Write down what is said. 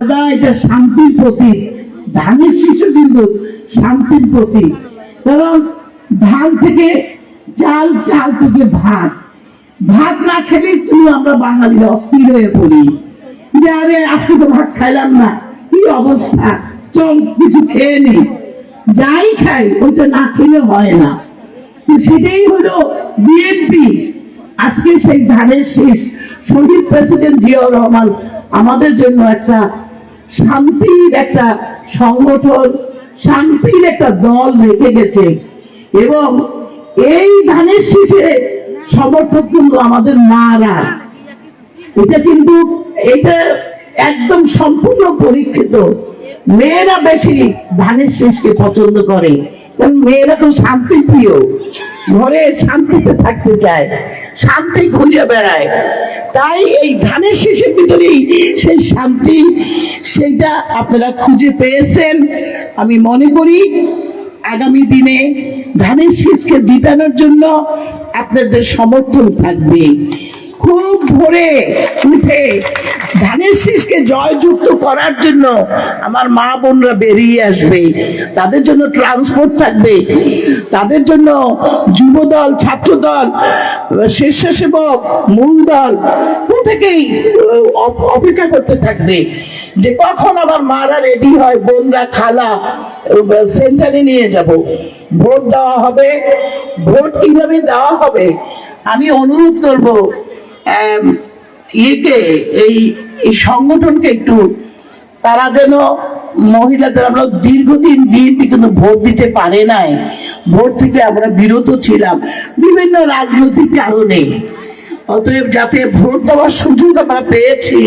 এটা শান্তির প্রতীক। ধানের শীষও কিন্তু শান্তির প্রতীক, কারণ ধান থেকে চাল, চাল থেকে ভাত, ভাত না খেলে তুমি আমরা বাঙালিরা অস্থির হয়ে পড়ি যে আরে আজকে তো ভাত খাইলাম না, কি অবস্থা, চল কিছু খেয়ে নেই। যাই খাই ওইটা না খেলে হয় না। সেটাই হলো বিএনপি। আজকে সেই ধানের শীষ শহীদ প্রেসিডেন্ট জিয়াউর রহমান আমাদের জন্য একটা শান্তির একটা সংগঠন, শান্তির একটা দল রেখে গেছে। এবং এই ধানের শীষে সমর্থক কিন্তু আমাদের মারা। এটা কিন্তু এটা একদম সম্পূর্ণ পরীক্ষিত। মেয়েরা বেশি ধানের শীষকে পছন্দ করে, কারণ মেয়েরা তো শান্তি প্রিয়, ঘরে শান্তিতে থাকতে চায়, শান্তি খুঁজে বেড়ায়। তাই এই ধানের শীষের ভিতরেই সেই শান্তি, সেইটা আপনারা খুঁজে পেয়েছেন। আমি মনে করি আগামী দিনে ধানের শীষকে জিতানোর জন্য আপনাদের সমর্থন থাকবে। খুব ভোরে উঠে ধানের শীষকে জয়যুক্ত করার জন্য আমার মা বোনরা বেরিয়ে আসবে। তাদের জন্য ট্রান্সপোর্ট থাকবে, তাদের জন্য যুবদল, ছাত্রদল, স্বেচ্ছাসেবক, মূল দল প্রত্যেকেই অপেক্ষা করতে থাকবে যে কখন আমার মারা রেডি হয়, বোনরা, খালা সেন্টারে নিয়ে যাব। ভোট দেওয়া হবে। ভোট কিভাবে দেওয়া হবে আমি অনুরোধ করব এই সংগঠনকে একটু, তারা যেন মহিলাদের, আমরা দীর্ঘদিন বিএনপি কিন্তু ভোট দিতে পারে নাই, ভোট থেকে আমরা বিরত ছিলাম বিভিন্ন রাজনৈতিক কারণে। অতএব যাতে ভোট দেওয়ার সুযোগ আমরা পেয়েছি।